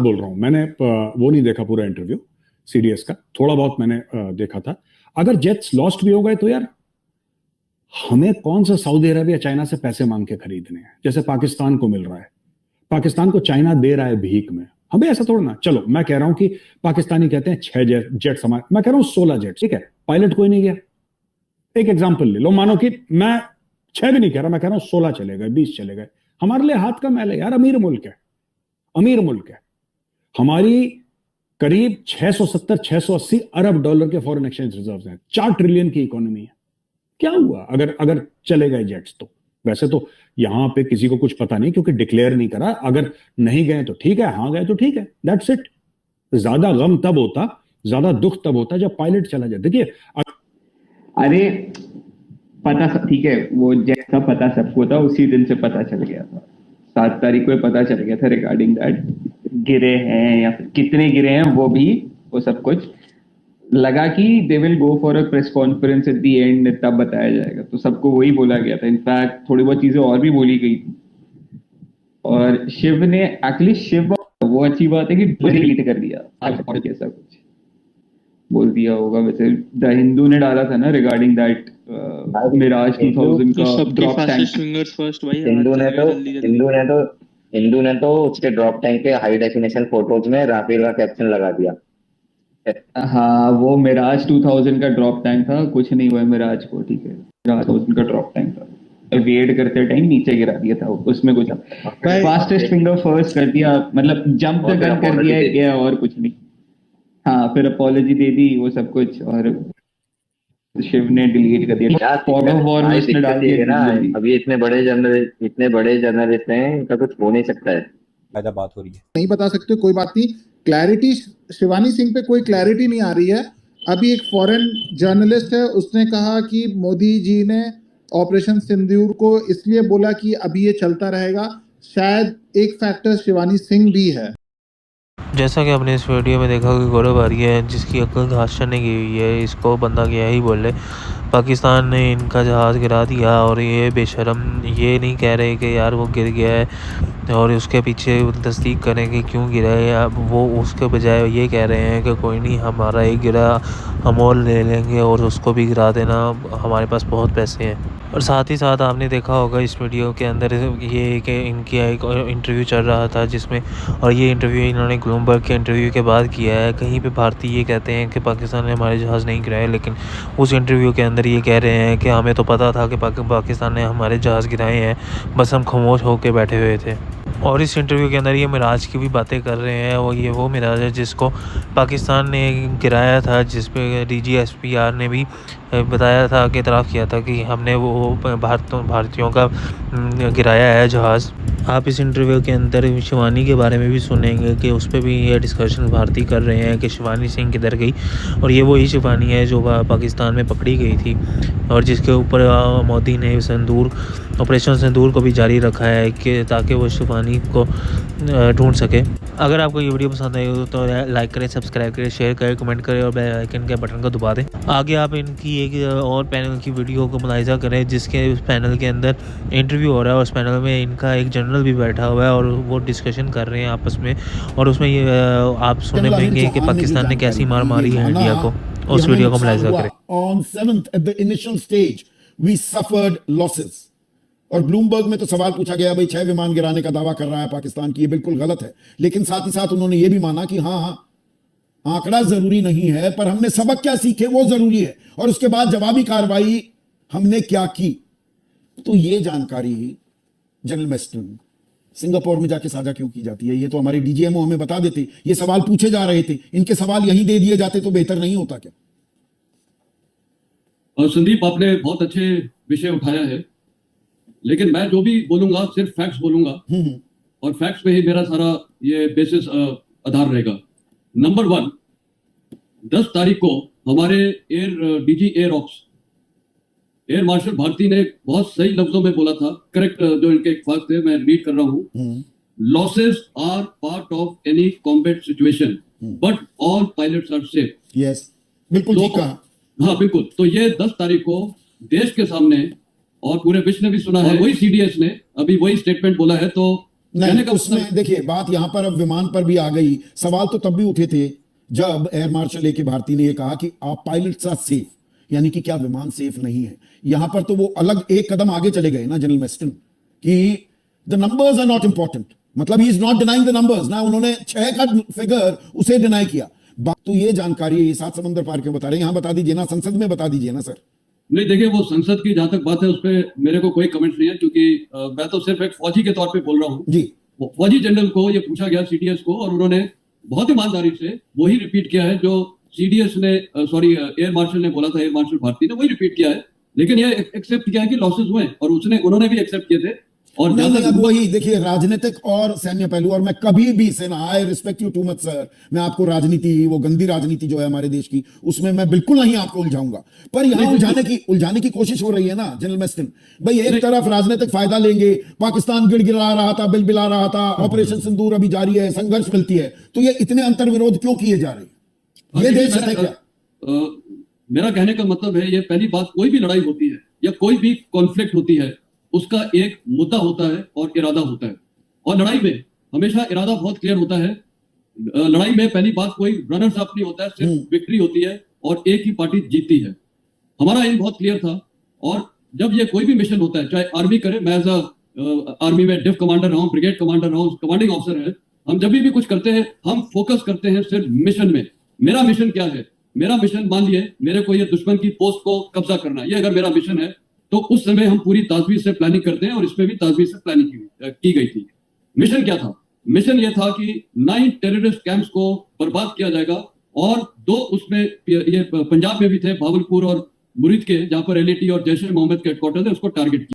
बोल रहा हूं मैंने वो नहीं देखा पूरा इंटरव्यू सीडीएस का, थोड़ा बहुत मैंने देखा था। अगर जेट्स लॉस्ट भी हो गए तो यार हमें कौन सा सऊदी अरब या चाइना से पैसे मांग के खरीदने हैं, जैसे पाकिस्तान को मिल रहा है। पाकिस्तान को चाइना दे रहा है भीख में, हमें ऐसा थोड़ा ना। चलो मैं कह रहा हूं कि पाकिस्तानी कहते हैं 6 जेट हमारे, मैं कह रहा हूं 16 जेट, ठीक है, पायलट कोई नहीं गया। एक एग्जाम्पल ले लो, मानो कि मैं 6 भी नहीं कह रहा, मैं कह रहा हूं 16 चले गए, 20 चले गए, हमारे लिए हाथ का मैल है यार। अमीर मुल्क है, अमीर मुल्क है। हमारी करीब 670-680 अरब डॉलर के फॉरेन एक्सचेंज रिजर्व्स हैं, 4 ट्रिलियन की इकोनॉमी है। क्या हुआ अगर अगर चले गए जेट्स तो? वैसे तो यहां पे किसी को कुछ पता नहीं क्योंकि डिक्लेयर नहीं करा। अगर नहीं गए तो ठीक है, हाँ गए तो ठीक है, दैट्स इट। ज्यादा गम तब होता, ज्यादा दुख तब होता जब पायलट चला जाए। देखिए अरे पता ठीक है, वो जेट का पता सबको था, उसी दिन से पता चल गया था, 7 तारीख को पता चल गया था रिगार्डिंग दैट गिरे हैं या फिर कितने गिरे हैं, वो भी वो सब कुछ लगा कि they will go for a press conference at the end, तब बताया जाएगा। तो सबको वही बोला गया था। इनफैक्ट थोड़ी बहुत चीजें और भी बोली गई थी। और शिव ने एक्चुअली शिव, वो अच्छी बात है कि डिलीट कर दिया ऐसा कुछ बोल दिया होगा। वैसे द हिंदू ने डाला था ना रिगार्डिंग दैट मिराज 2000 का ड्रॉप टैंक। फर्स्ट भाई हिंदू ने तो उसके ड्रॉप टैंक के हाई डेफिनेशन फोटोज में राफेल का कैप्शन लगा दिया। हाँ, वो मिराज 2000 का ड्रॉप टैंक था, कुछ नहीं हुआ मिराज को, ठीक है। मिराज 2000 का ड्रॉप टैंक था, वेट करते टाइम नीचे गिरा दिया था, उसमें कुछ फास्टेस्ट फिंगर फर्स्ट कर दिया, मतलब जंप द गन कर दिया गया और कुछ नहीं। हाँ, फिर अपॉलॉजी दे दी, वो सब कुछ, और शिव ने डिलीट कर दिया। फॉग ऑफ वॉर में उसने डाल दिया ना। अभी इतने बड़े जर्नलिस्ट हैं, इनका कुछ हो नहीं सकता है। ज्यादा बात हो रही है, नहीं बता सकते, कोई बात नहीं। क्लैरिटी शिवानी सिंह पे कोई क्लैरिटी नहीं आ रही है। अभी एक फॉरेन जर्नलिस्ट है, उसने कहा कि मोदी जी ने ऑपरेशन सिंदूर को इसलिए बोला कि अभी ये चलता रहेगा। शायद एक फैक्टर शिवानी सिंह भी है। जैसा कि आपने इस वीडियो में देखा कि गौरव आर्य है जिसकी अक्ल घास चढ़ने की हुई है, इसको बंदा गया ही बोले पाकिस्तान ने इनका जहाज़ गिरा दिया, और ये बेशरम ये नहीं कह रहे कि यार वो गिर गया है और उसके पीछे तस्दीक करें कि क्यों गिरा है। अब वो उसके बजाय ये कह रहे हैं कि कोई नहीं, हमारा एक गिरा हम और ले लेंगे और उसको भी गिरा देना, हमारे पास बहुत पैसे हैं। और साथ ही साथ आपने देखा होगा इस वीडियो के अंदर ये कि इनकी एक इंटरव्यू चल रहा था जिसमें, और ये इंटरव्यू इन्होंने ब्लूमबर्ग के इंटरव्यू के बाद किया है। कहीं पे भारतीय ये कहते हैं कि पाकिस्तान ने हमारे जहाज़ नहीं गिराए, लेकिन उस इंटरव्यू के अंदर ये कह रहे हैं कि हमें तो पता था कि पाकिस्तान ने हमारे जहाज़ गिराए हैं, बस हम खामोश होकर बैठे हुए थे। और इस इंटरव्यू के अंदर ये मिराज की भी बातें कर रहे हैं, और ये वो मिराज है जिसको पाकिस्तान ने गिराया था, जिस पे DGSPR ने भी बताया था कि इतराफ़ किया था कि हमने वो भारतीयों का गिराया है जहाज़। आप इस इंटरव्यू के अंदर शिवानी के बारे में भी सुनेंगे कि उस पर भी ये डिस्कशन भारतीय कर रहे हैं कि शिवानी सिंह किधर गई, और ये वही शिवानी है जो पाकिस्तान में पकड़ी गई थी और जिसके ऊपर मोदी ने ऑपरेशन सिंदूर को भी जारी रखा है कि ताकि वो शिवानी को ढूंढ सके। अगर आपको ये वीडियो पसंद आई हो तो लाइक करें, सब्सक्राइब करें, शेयर करें, कमेंट करें और बेल आइकन के बटन को दबा दें। आगे आप इनकी एक और पैनल की वीडियो को मुलाहिजा करें जिसके उस पैनल के अंदर इंटरव्यू हो रहा है, और उस पैनल में इनका एक जनरल भी बैठा हुआ है और वो डिस्कशन कर रहे हैं आपस में, और उसमें ये आप सुनने पाएंगे कि पाकिस्तान ने कैसी मार मारी है इंडिया को। उस वीडियो को मुलाहिजा करें। On 7th at the initial stage we suffered losses। और ब्लूमबर्ग में तो सवाल पूछा गया, भाई 6 विमान गिराने का दावा कर रहा है पाकिस्तान की, ये बिल्कुल गलत है। लेकिन साथ ही साथ उन्होंने ये भी माना कि हाँ आंकड़ा जरूरी नहीं है, पर हमने सबक क्या सीखे वो जरूरी है, और उसके बाद जवाबी कार्रवाई हमने क्या की। तो ये जानकारी जनरल मेस्टन सिंगापुर में जाके साझा क्यों की जाती है? ये तो हमारे DGMO हमें बता देते। ये सवाल पूछे जा रहे थे, इनके सवाल यहीं दे दिए जाते तो बेहतर नहीं होता क्या? और संदीप, आपने बहुत अच्छे विषय उठाया है, लेकिन मैं जो भी बोलूंगा सिर्फ फैक्ट्स बोलूंगा, और फैक्ट्स पे ही मेरा सारा ये बेसिस आधार रहेगा। नंबर 1, 10 तारीख को हमारे DG air ops air marshal Bharti ने बहुत सही लफ्जों में बोला था, करेक्ट, जो इनके फैक्ट थे मैं रीड कर रहा हूँ। Losses are part of any combat situation but all pilots are safe. Yes, बिल्कुल ठीक कहा। हाँ बिल्कुल। तो ये 10 तारीख को देश के सामने और पूरे विश्व ने भी सुना है, वही CDS ने अभी वही स्टेटमेंट बोला है। तो कहने नहीं का उसमें देखिए बात यहां पर अब विमान पर भी आ गई। सवाल तो तब भी उठे थे जब एयर मार्शल ए के भारती ने यह कहा कि आप पायलट्स आर सेफ, यानी कि क्या विमान सेफ नहीं है। यहां पर तो वो अलग एक कदम आगे चले गए ना जनरल मेस्टन, कि the numbers are not important, मतलब he is not denying the numbers ना, उन्होंने 6 का फिगर उसे डिनाई किया। बात तो ये जानकारी है, 7 समंदर पार क्यों बता रहे हैं, यहां बता दीजिए ना, संसद में बता दीजिए ना सर। नहीं देखिए, वो संसद की जहां तक बात है उस पर मेरे को कोई कमेंट नहीं है, क्योंकि मैं तो सिर्फ एक फौजी के तौर पे बोल रहा हूँ। जी फौजी जनरल को ये पूछा गया सीडीएस को, और उन्होंने बहुत ईमानदारी से वही रिपीट किया है जो सीडीएस ने एयर मार्शल ने बोला था, एयर मार्शल भारती ने वही रिपीट किया है। लेकिन ये एक्सेप्ट किया है कि लॉसेस हुए, और उन्होंने भी एक्सेप्ट किए थे। और नहीं, अब वही देखिए राजनीतिक और सैन्य पहलू, और मैं कभी भी सेना, I respect you too much sir, मैं आपको राजनीति, वो गंदी राजनीति जो है हमारे देश की, उसमें मैं बिल्कुल नहीं आपको उलझाऊंगा, पर यहां उलझाने की कोशिश हो रही है ना जनरल मेस्टन भाई। एक तरफ राजनीतिक फायदा लेंगे, पाकिस्तान गिड़गिड़ा रहा था, बिलबिला रहा था, ऑपरेशन सिंदूर अभी जारी है, संघर्ष मिलती है, तो ये इतने अंतर्विरोध क्यों किए जा रहे हैं, ये देश है क्या? मेरा कहने का मतलब है, ये पहली बात, कोई भी लड़ाई होती है या कोई भी कॉन्फ्लिक्ट होती है, उसका एक मुद्दा होता है और इरादा होता है, और लड़ाई में हमेशा इरादा बहुत क्लियर होता है। लड़ाई में पहली बात कोई रनर्स अप नहीं होता है, सिर्फ विक्ट्री होती है और एक ही पार्टी जीतती है। हमारा एम बहुत क्लियर था, और जब ये कोई भी मिशन होता है, चाहे आर्मी करे, मैं एज आर्मी में डिफ कमांडर रहा हूँ, ब्रिगेड कमांडर रहा हूँ, कमांडिंग ऑफिसर है, हम जब भी कुछ करते हैं हम फोकस करते हैं सिर्फ मिशन में। मेरा मिशन क्या है? मेरा मिशन, मान लिए मेरे को ये दुश्मन की पोस्ट को कब्जा करना, ये अगर मेरा मिशन है, तो उस समय हम पूरी ताजवीज से प्लानिंग करते हैं, और इसमें भी ताजवीज से प्लानिंग की गई थी। मिशन क्या था? मिशन ये था कि 9 टेररिस्ट कैंप्स को बर्बाद किया जाएगा, और 2 उसमें ये पंजाब में भी थे, भावलपुर और मुरीद के, जहां पर एलएटी और जैश ए मोहम्मद के हेडक्वार्टर है, उसको टारगेट किया।